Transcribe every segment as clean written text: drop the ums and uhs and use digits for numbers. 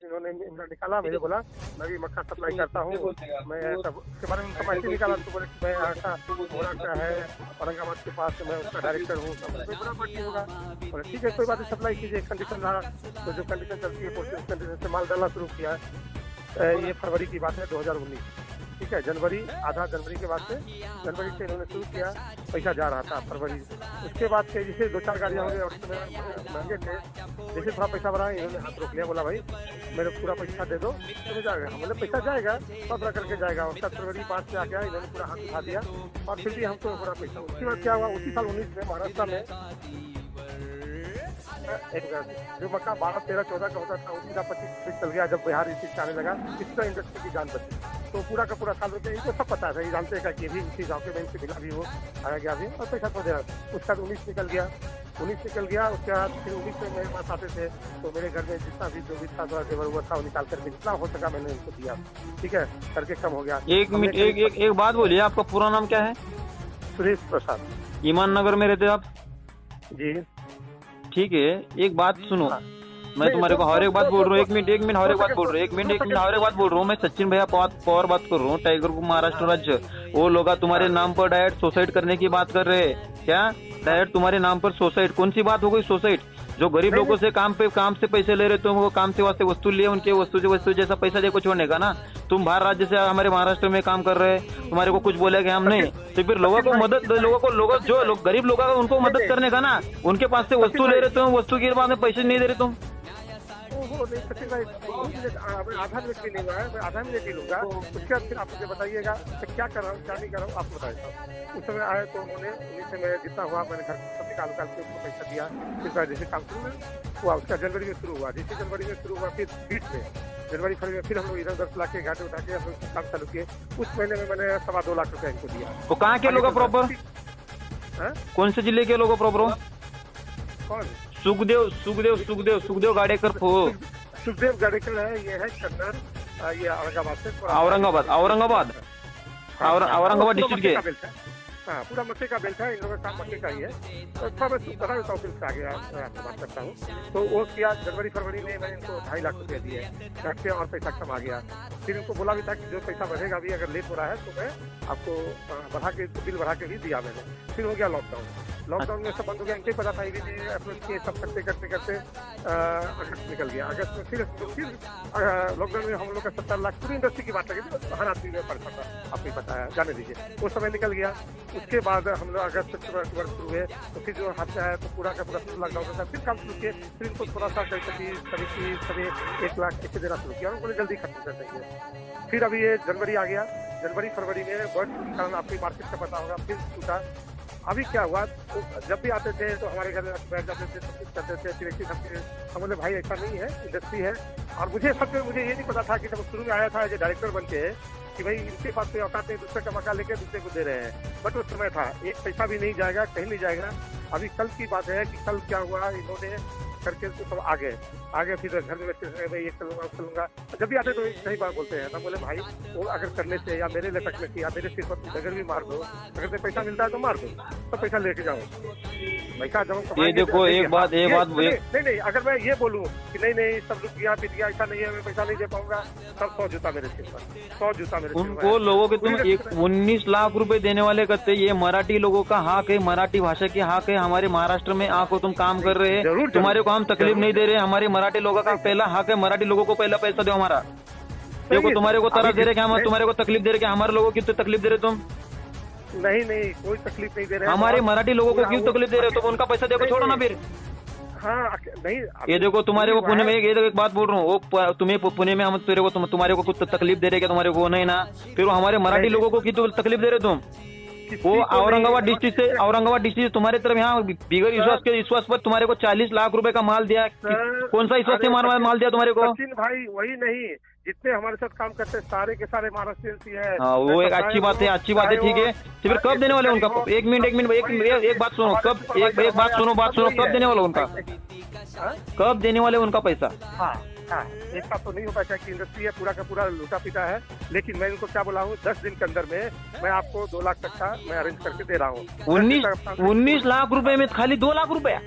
इन्होंने निकाला, मुझे बोला मैं भी मक्का सप्लाई करता हूँ, मैं सब उसके बारे में माहिती निकाला। तो बोले मैं ऐसा घोड़ा का है औरंगाबाद के पास, मैं उसका डायरेक्टर हूँ। बड़ा बात होगा, बोले ठीक है कोई बात नहीं, सप्लाई कीजिए। कंडीशन रहा तो जो कंडीशन चलती है उस कंडीशन से माल डालना शुरू किया। ये फरवरी की बात है 2019, ठीक है। जनवरी, आधा जनवरी के बाद से, जनवरी से इन्होंने शुरू किया, पैसा जा रहा था फरवरी। उसके बाद से जैसे 2-4 गाड़ियाँ हो गई और महंगे थे, जैसे थोड़ा पैसा बढ़ा इन्होंने हाथ रोक लिया, बोला भाई मेरे पूरा पैसा दे दो तो जाएगा। हमने पैसा जाएगा सब रख करके जाएगा। उसका फरवरी 5 से आ गया, इन्होंने पूरा हाथ उठा दिया और फिर भी हमको पूरा पैसा। उसके बाद क्या हुआ, उसी साल 19 में महाराष्ट्र में एक जो मक्का 12, 13, 14 का होता था उसी का 25 चल गया। जब बिहार इस चीज आने लगा, इसका इंडस्ट्री की जान बची। तो पूरा का पूरा साल रुपये इनको सब पता है, जानते हैं कि भी इसी गाँव के बैंक से मिला भी वो आया गया भी और पैसा तो दे रहा। उसका 19 निकल गया, 19 निकल गया। उसके बाद फिर 19 में मेरे पास आते थे तो मेरे घर में जितना भी जो भी था थोड़ा जेवर हुआ था वो निकाल करके जितना हो सका मैंने उनको दिया, ठीक है, करके कम हो गया। एक बात बोलिए, आपका पूरा नाम क्या है? सुरेश प्रसाद। ईमान नगर में रहते आप? जी ठीक है, एक बात सुनो। मैं तुम्हारे को हर एक बात बोल रहा हूँ, एक मिनट हर एक बात बोल रहा हूँ, एक मिनट हर एक बात बोल रहा हूँ। मैं सचिन भैया पवार बात कर रहा हूँ, टाइगर ग्रुप महाराष्ट्र राज्य। वो लोग तुम्हारे नाम पर डायरेक्ट सुसाइड करने की बात कर रहे हैं क्या? डायरेक्ट तुम्हारे नाम पर सुसाइड? कौन सी बात हो गई सुसाइड? जो गरीब लोगों से काम से पैसे ले रहे तुम, वो काम से वास्ते वस्तु लिए, उनके वस्तु जैसा पैसा देखो छोड़ने का ना। तुम बाहर राज्य से हमारे महाराष्ट्र में काम कर रहे हैं, तुम्हारे को कुछ बोले हम नहीं, तो फिर लोगों को मदद, जो लोग गरीब लोग उनको मदद करने का ना। उनके पास से वस्तु ले रहे तुम, वस्तु के बाद में पैसे नहीं दे रहे तुम। सचिन भाई आधा मिनट भी नहीं हुआ है, मैं आधा मिनट ही लूंगा। उसके बाद फिर आप मुझे बताइएगा क्या कर रहा हूँ क्या नहीं कर रहा हूँ, आपको बताइए। उस समय आए तो उन्होंने उन्हीं से मैं जितना हुआ मैंने घर सब निकाल के उसको पैसा दिया। फिर जैसे काम शुरू हुआ, उसका जनवरी में शुरू हुआ। जैसे जनवरी में शुरू हुआ फिर बीच में जनवरी फरवरी में फिर हम लोग इधर 10 लाख के घाटे उठा के हम लोग काम चालू किए। उस महीने में मैंने 2.25 लाख रुपया इनको दिया। वो कहाँ के लोग प्रॉपर? कौन से जिले के लोग प्रॉपर? कौन? सुखदेव गाड़ेकर। सुखदेव गाड़ेकर है, ये है कन्नर, ये औरंगाबाद से। औरंगाबाद डिस्ट्रिक्ट के। हाँ, पूरा मक्के का बेल्ट है, इन लोगों का काम मक्के का ही है। तो थोड़ा मैं बता देता हूँ, फिर से आगे आपसे बात करता हूँ। तो वो किया जनवरी फरवरी में मैंने इनको 2.5 लाख रुपये दिए, रखते और पैसा कम आ गया। फिर इनको बोला भी था कि जो पैसा बढ़ेगा भी अगर लेट हो रहा है तो मैं आपको बढ़ा के बिल बढ़ा के भी दिया मैंने। फिर हो गया लॉकडाउन में सब बंद हो गया। इनके पता था भी सब करते करते अगस्त निकल गया। अगस्त में फिर लॉकडाउन में हम लोग का 70 लाख पूरी इंडस्ट्री की बात लगी, हर आदमी में पड़ सकता, आपको पता है, जाने दीजिए। वो समय निकल गया। उसके बाद हम लोग अगस्त सितंबर शुरू हुए, तो फिर जो हाथ आया तो पूरा का पूरा लॉकडाउन था। फिर काम शुरू किए, फिर इनको थोड़ा सा सभी 1 लाख ऐसे देना शुरू किया। उनको जल्दी खत्म कर देंगे। फिर अभी ये जनवरी आ गया। जनवरी फरवरी में बर्ड फ्लू के कारण आपकी मार्केट का पता होगा, फिर टूटा। अभी क्या हुआ, तो जब भी आते थे तो हमारे घर में बैठ जाते थे, सब कुछ करते थे। फिर एक चीज हम बोले भाई ऐसा नहीं है, इंडस्ट्री है। और मुझे ये नहीं पता था कि जब शुरू में आया था जो डायरेक्टर बन के कि भाई इनके पास कोई औकात नहीं, दूसरे का मकान लेके दूसरे को दे रहे हैं। बट उस समय था एक पैसा भी नहीं जाएगा, कहीं नहीं जाएगा। अभी कल की बात है कि कल क्या हुआ, इन्होंने करके तो सब आगे फिर घर में भाई ये चलूंगा। जब भी आते तो सही बात बोलते हैं ना, बोले भाई वो अगर करने से या मेरे लटकने से या मेरे सिर पर अगर भी मार दो, अगर पैसा मिलता है तो मार दो, तो पैसा लेके जाओ। पैसा जब ये देखो एक बात नहीं, अगर मैं ये बोलूँ कि नहीं सब रुक गया पीट गया, ऐसा नहीं है, मैं पैसा नहीं दे पाऊंगा, तब 100 जूता मेरे सिर पर, 100 जूता मेरे सिर पर। उनको लोगों के तुम 19 लाख रुपए देने वाले करते, ये मराठी लोगों का हक है, मराठी भाषा की हक है। हमारे महाराष्ट्र में आको तुम काम कर रहे हैं, तुम्हारे को हम तकलीफ नहीं दे रहे। हमारे मराठी लोगों का पहला हक है, मराठी लोगों को पहला पैसा दो हमारा। देखो तुम्हारे को तरह दे रहे क्या, हम तुम्हारे को तकलीफ दे रहे क्या? हमारे लोगों की तो तकलीफ दे रहे तुम? नहीं कोई तकलीफ नहीं दे रहे। हमारे मराठी लोगों को क्यों तकलीफ दे रहे हो? तो उनका पैसा देखो, छोड़ो ना फिर। हाँ नहीं, ये देखो तुम्हारे को पुणे में एक बात बोल रहा हूँ, वो तुम्हें पुणे में हम तुम्हारे को कुछ तकलीफ दे रहे क्या? तुम्हारे को नहीं ना, फिर हमारे मराठी लोगों को क्यों तकलीफ दे रहे तुम? वो औरंगाबाद डिस्ट्रिक्ट से तुम्हारे तरफ यहाँ बिगर विश्वास पर तुम्हारे को 40 लाख रुपए का माल दिया। कौन सा विश्वास से माल दिया तुम्हारे को? सचिन भाई वही नहीं, जितने हमारे साथ काम करते हैं सारे के सारे महाराष्ट्र है। हाँ, वो एक अच्छी बात है, ठीक है। तो फिर कब देने वाले उनका? एक मिनट एक बात सुनो, कब एक बात सुनो, कब देने वाला उनका? कब देने वाले उनका पैसा? हाँ, एक साथ तो नहीं हो पाएगा कि इंडस्ट्री है, पूरा का पूरा लूटा पीटा है। लेकिन मैं इनको क्या बोला हूँ, 10 दिन के अंदर में मैं आपको 2 लाख तक का मैं अरेंज करके दे रहा हूँ। 19 लाख रुपए में खाली 2 लाख रुपया?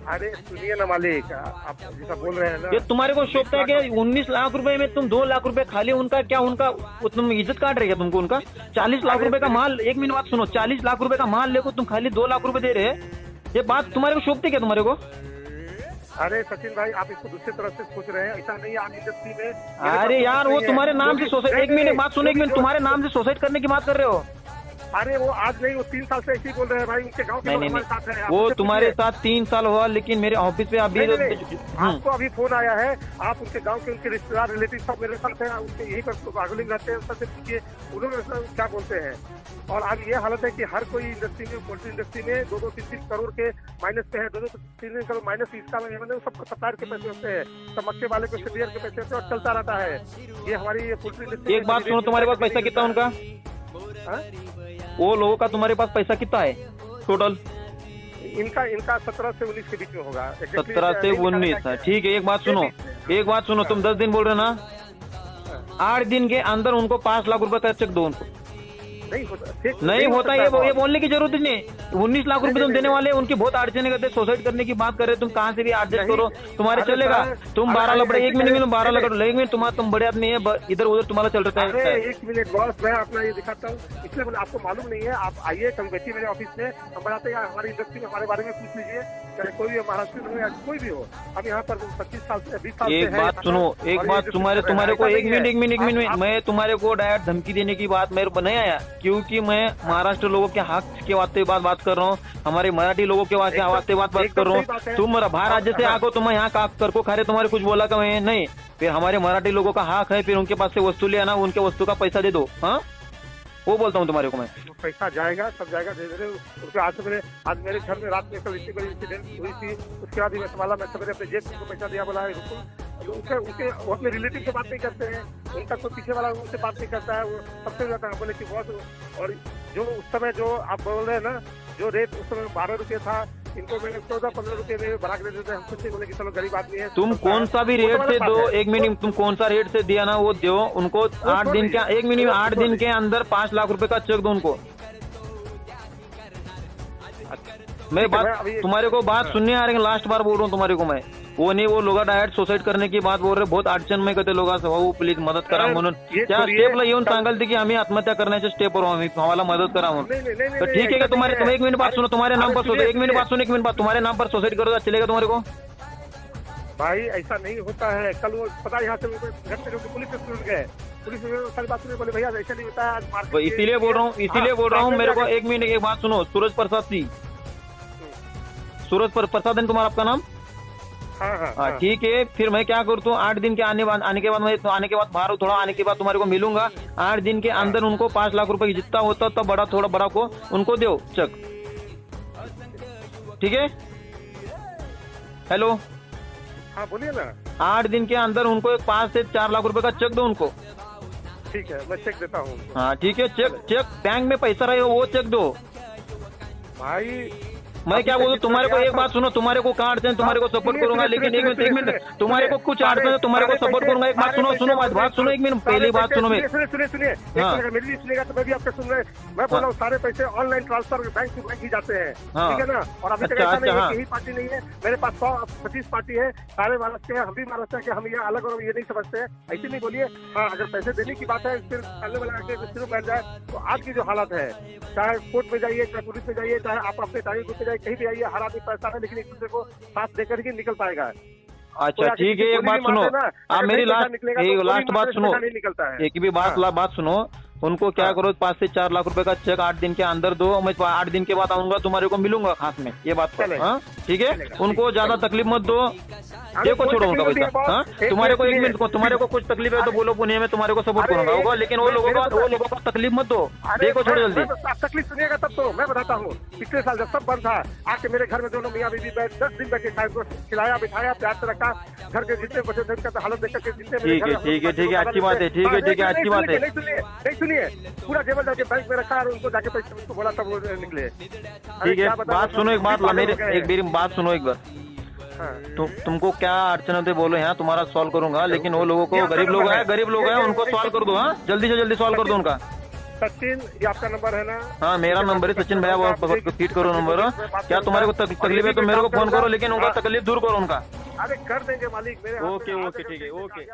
अरे सुनिए ना मालिक, आप जैसा बोल रहे हैं ना, ये तुम्हारे को शौक था कि 19 लाख रुपए में तुम 2 लाख रुपए खाली उनका क्या, उनका तुम इज्जत काट रहे क्या तुमको उनका? 40 लाख रुपए का माल, एक मिनट बात सुनो, 40 लाख रुपए का माल लेको तुम खाली 2 लाख रुपए दे रहे हैं, ये बात तुम्हारे को शौक थे क्या तुम्हारे को? अरे सचिन भाई, आप इसको दूसरी तरफ से सोच रहे हैं, ऐसा नहीं है। आप इंडस्ट्री में, अरे यार वो तुम्हारे नाम से सोसाइट, एक मिनट बात सुनो, एक मिनट, तुम्हारे नाम से सोसाइट करने की बात कर रहे हो? अरे वो आज नहीं, वो 3 साल से ऐसे ही बोल रहे हैं भाई, उनके गांव के लोग हमारे साथ हैं। वो तुम्हारे साथ 3 साल हुआ, लेकिन मेरे ऑफिस पे अभी आपको अभी फोन आया है, आप उनके गांव के, उनके रिश्तेदार रिलेटिव सब मेरे साथ हैं, उनके यहीं पर बागुलिंग रहते हैं, सबसे पूछिए उन्होंने क्या बोलते हैं। और आज ये हालत है कि हर कोई इंडस्ट्री में, पोल्ट्री इंडस्ट्री में 2-3 करोड़ के माइनस पे है, 2-3 करोड़ माइनस इसका सबको सप्लायर के पैसे होते हैं, सब मक्के वाले को शेयर के पैसे होते हैं, और चलता रहता है ये हमारी पोल्ट्री इंडस्ट्री। एक बात सुनो, तुम्हारे पास पैसा कितना उनका, वो लोगों का तुम्हारे पास पैसा कितना है टोटल? इनका 17 से 19 के बीच में होगा। 17 से 19 है, ठीक है। एक बात सुनो, एक बात सुनो, तुम 10 दिन बोल रहे ना, 8 दिन के अंदर उनको 5 लाख रुपए का चेक दो उनको। नहीं होता ये बोलने की जरूरत ही नहीं। 19 लाख रुपए तुम देने वाले, उनकी बहुत अड़चने करते, सुसाइड करने की बात कर रहे, तुम कहाँ से भी एडजस्ट करो, तुम्हारे चलेगा। तुम 12 लपड़े, 1 मिनट में 12 लपड़े, लेकिन तुम बड़े आदमी है, इधर उधर तुम्हारा चल रहा है। 1 मिनट बॉस, मैं अपना ये दिखाता हूँ, इसलिए मैंने आपको मालूम नहीं है, आप आइए कभी बैठिए मेरे ऑफिस में, हम बताते हैं हमारी इंडस्ट्री में, हमारे बारे में पूछ लीजिए, चाहे कोई भी महाराष्ट्र हो या कोई भी हो। हम यहाँ पर 25 साल से 20 साल से। एक बात सुनो, एक बात, तुम्हारे को एक मिनट, मैं तुम्हारे को डायरेक्ट धमकी देने की बात मेरे को नहीं आया, क्योंकि मैं महाराष्ट्र लोगों के हक के वास्ते बात कर रहा हूँ, हमारे मराठी लोगों के वास्ते बात कर रहा हूँ। तुम बाहर राज्य से आगो, तुम यहाँ का कर को खा तुम्हारे कुछ बोला का मैं नहीं, फिर हमारे मराठी लोगों का हक है, फिर उनके पास से वस्तु ले आना, उनके वस्तु का पैसा दे दो। हाँ, वो बोलता हूँ तुम्हारे को मैं। पैसा जाएगा, सब जाएगा, दे दे। उसके आज मेरे घर में रात में कल इतनी बड़ी इंसिडेंट हुई थी, उसके बाद ही मैं संभाला, मैं सवेरे अपने जेब को पैसा दिया, बोला रुको, उनके वो अपने रिलेटिव से बात नहीं करते हैं, उनका कोई पीछे वाला उनसे बात नहीं करता है, वो सबसे ज्यादा बोले कि बहुत। और जो उस समय जो आप बोल रहे हैं ना, जो रेट उस समय 12 रुपये था, इनको मैंने 14-15 रुपये में बढ़ा के दे देते हैं। हम खुद से बोले कि चलो गरीब आदमी है। तुम कौन सा भी रेट से दो, 1 मिनट, तुम कौन सा रेट से दिया ना वो दो उनको। 8 दिन के, 1 मिनट में 8 दिन के अंदर 5 लाख रुपए का चेक दो उनको। मैं बात तुम्हारे को बात सुनने आ रही है, लास्ट बार बोल रहा हूँ तुम्हारे को मैं, वो नहीं, वो लोग डायरेक्ट सुसाइड करने की बात बोल रहे, बहुत अडचण में करते लोग, प्लीज मदत करा म्हणून त्या स्टेपला येऊन सांगाल की आम्ही आत्महत्या करण्याच्या स्टेपवर आम्ही, आम्हाला मदत करा म्हणून। तो ठीक है क्या तुम्हारे, तुम 1 मिनट बात सुनो, तुम्हारे नाम पर सोसाइड, 1 मिनट बात सुनो, 1 मिनट बात, तुम्हारे नाम पर सोसाइड करो, चलेगा तुम्हारे को? भाई ऐसा नहीं होता है। कल वो पता यहाँ से घर से पुलिस स्टेशन गए, पुलिस सारी बात सुने, बोले भैया ऐसा नहीं होता है आज। इसीलिए बोल रहा हूँ मेरे को 1 मिनट एक बात सुनो। सूरज प्रसाद सिंह, सूरज प्रसाद है तुम्हारा आपका नाम? हाँ ठीक है। फिर मैं क्या करता हूँ, 8 दिन के आने के बाद मैं आने के बाद बाहर थोड़ा आने के बाद तुम्हारे को मिलूंगा। 8 दिन के अंदर उनको 5 लाख रुपए जितना होता तब बड़ा थोड़ा बड़ा को उनको दो चेक, ठीक है? हेलो, हाँ बोलिए ना। 8 दिन के अंदर उनको 5 से 4 लाख रुपए का चेक दो उनको। ठीक है, मैं चेक देता हूँ। हाँ ठीक है, चेक बैंक में पैसा रहे वो चेक दो भाई। मैं क्या बोलूं तुम्हारे को, एक बात सुनो, तुम्हारे को कहाँ अड़चन, तुम्हारे को सपोर्ट करूंगा, लेकिन 1 मिनट, तुम्हारे को कुछ अड़चन है, तुम्हारे को सपोर्ट करूंगा। एक बात सुनो, बात सुनो, 1 मिनट, पहली बात सुनो मेरी, सुनिए, मेरी भी सुनिएगा तो मैं भी आपके सुन रहे। मैं बोल रहा हूँ सारे पैसे online transfer bank to bank ही जाते हैं, ठीक है ना? और अभी तक ऐसा नहीं है यही पार्टी नहीं है, मेरे पास 125 पार्टी है, सारे महाराष्ट्र है, हम भी महाराष्ट्र के, हम ये अलग और ये नहीं समझते हैं, ऐसे नहीं बोलिए। हाँ, अगर पैसे देने की बात है, फिर सामने वाला शुरू बैठ जाए तो आज की जो हालत है, चाहे कोर्ट में जाइए, चाहे पुलिस में जाइए, चाहे आप अपने तारीख में जाइए, कहीं भी आइए, हर आदमी पैसा है, लेकिन एक दूसरे को साथ देकर ही निकल पाएगा। अच्छा ठीक है, एक बात सुनो, आप मेरी लास्ट बात सुनो, एक भी बात सुनो। उनको क्या करो, 5 से 4 लाख रुपए का चेक 8 दिन के अंदर दो, मैं 8 दिन के बाद आऊंगा, तुम्हारे को मिलूंगा खास में, ये बात कर। हाँ ठीक है, उनको ज्यादा तकलीफ मत दो, देखो छोड़ो उनका पैसा। हाँ तुम्हारे को 1 मिनट को, तुम्हारे को कुछ तकलीफ है तो बोलो, पुणे में तुम्हारे को सपोर्ट करूंगा होगा, लेकिन वो लोगों को तकलीफ मत दो, देखो छोड़ो जल्दी। तकलीफ सुनिएगा तब तो मैं बताता हूँ। पिछले साल जब सब बंद था, आके मेरे घर में दोनों मियाँ बीवी 10 दिन बैठे, खिलाया बिठाया, प्यार से रखा, घर के जितने बचे थे उनका हालत देख करके जितने। ठीक है, अच्छी बात है, ठीक है, अच्छी बात है। नहीं सुनिए, पूरा टेबल जाके बैंक में रखा और उनको जाके पैसे उसको बोला तब वो निकले। ठीक है, बात सुनो, एक बात मेरी बात सुनो एक बार। तुमको क्या अड़चन होते बोलो, यहाँ तुम्हारा सॉल्व करूंगा, लेकिन वो लोगों को, गरीब लोग है उनको सॉल्व कर दो। हाँ जल्दी से जल्दी सॉल्व कर दो उनका। सचिन, ये आपका नंबर है ना? हाँ मेरा नंबर है सचिन भैया, वो फीड करो नंबर। क्या तुम्हारे को तकलीफ है तो मेरे को फोन करो, लेकिन उनका तकलीफ दूर करो उनका। अरे कर देंगे मालिक मेरे हाथ में। ओके ओके ठीक है ओके।